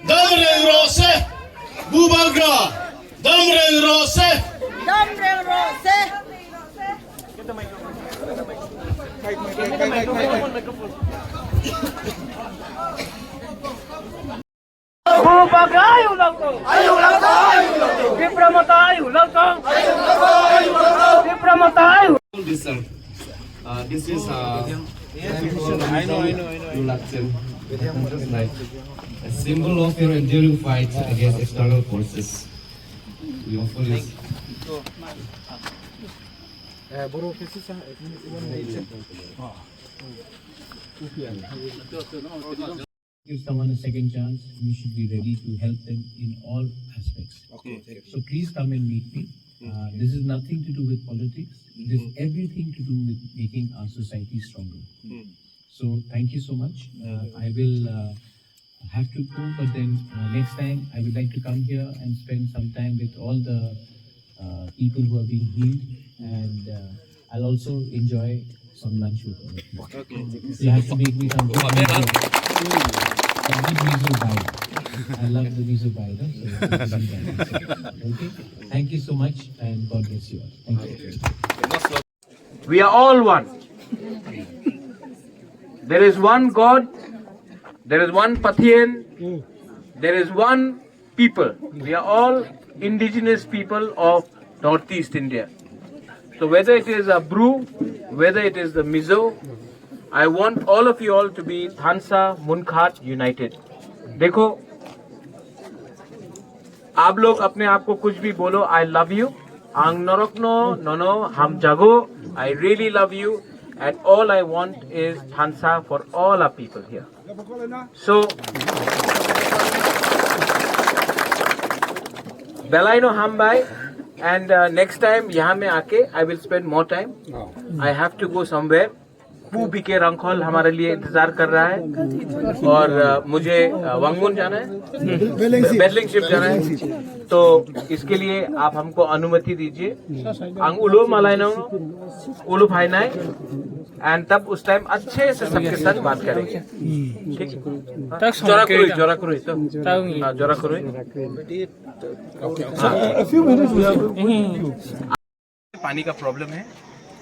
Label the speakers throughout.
Speaker 1: Damreng Rose, Bubagra, Damreng Rose.
Speaker 2: Bubaga ulang ko. Dipramatay ulang ko. Dipramatay.
Speaker 3: This is Lulachen, like a symbol of your enduring fight against external forces. We hopefully.
Speaker 4: Give someone a second chance, we should be ready to help them in all aspects.
Speaker 5: Okay.
Speaker 4: So please come and meet me. This is nothing to do with politics. It is everything to do with making our society stronger. So thank you so much. I will have to go, but then next time I would like to come here and spend some time with all the people who are being healed, and I'll also enjoy some lunch with all of you.
Speaker 5: Okay.
Speaker 4: So you have to make me some good miso pie. I love the miso pie. No? So, okay. Thank you so much, and God bless you all. Thank you.
Speaker 2: We are all one. There is one God. There is one Pathian. There is one people. We are all indigenous people of Northeast India. So whether it is a Bru, whether it is the Mizo, I want all of you all to be Thansa Munkhat united. देखो, आप लोग अपने आप को कुछ भी बोलो, I love you. Ang norokno, nono, ham jago. I really love you. And all I want is Thansa for all our people here. So, Belaino Hambai, and next time यहाँ में आके I will spend more time. I have to go somewhere. पूबी के रंगखोल हमारे लिए इंतजार कर रहा है, और मुझे वांगमून जाना है, बेडलिंग शिप जाना है. तो इसके लिए आप हमको अनुमति दीजिए. अंग उलू मलाइनो उलू फाइनाई, एंड तब उस टाइम अच्छे से सबके साथ बात करेंगे. ठीक है? जोरा करुई तो जोरा करुई. पानी का प्रॉब्लम है,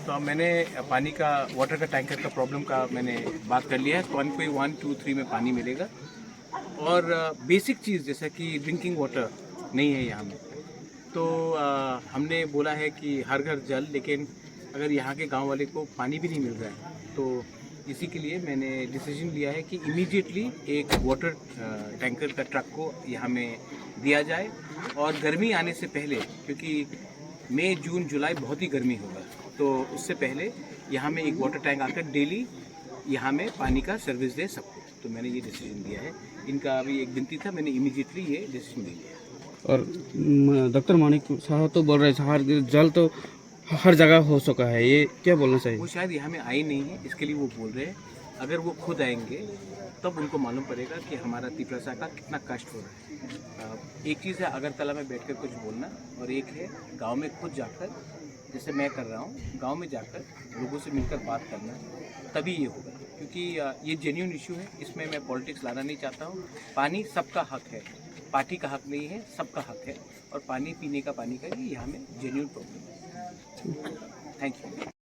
Speaker 2: तो मैंने पानी का वाटर का टैंकर का प्रॉब्लम का मैंने बात कर लिया है. 1.123 में पानी मिलेगा, और बेसिक चीज़ जैसा कि ड्रिंकिंग वाटर नहीं है यहाँ में. तो हमने बोला है कि हर घर जल, लेकिन अगर यहाँ के गांव वाले को पानी भी नहीं मिल रहा है, तो इसी के लिए मैंने डिसीजन लिया है कि इमीडिएटली एक वाटर टैंकर का ट्रक को यहाँ में दिया जाए. और गर्मी आने से पहले, क्योंकि मई जून जुलाई बहुत ही गर्मी होगा, तो उससे पहले यहाँ में एक वाटर टैंक आकर डेली यहाँ में पानी का सर्विस दे सबको. तो मैंने ये डिसीजन दिया है. इनका अभी एक विनती था, मैंने इमीडिएटली ये डिसीजन ले लिया.
Speaker 5: और डॉक्टर मानिक साहब तो बोल रहे हैं हर जल तो हर जगह हो सका है, ये क्या बोलना चाहिए?
Speaker 2: वो शायद यहाँ में आई नहीं है, इसके लिए वो बोल रहे हैं. अगर वो खुद आएंगे तब उनको मालूम पड़ेगा कि हमारा तिपरासा का कितना कष्ट हो रहा है. एक चीज़ है अगरतला में बैठकर कुछ बोलना, और एक है गांव में खुद जाकर, जैसे मैं कर रहा हूँ, गांव में जाकर लोगों से मिलकर बात करना, तभी ये होगा. क्योंकि ये जेन्युइन इशू है, इसमें मैं पॉलिटिक्स लाना नहीं चाहता हूँ. पानी सबका हक है, पार्टी का हक नहीं है, सबका हक है. और पानी पीने का पानी का ही यहाँ में जेन्युइन प्रॉब्लम है. Thank you.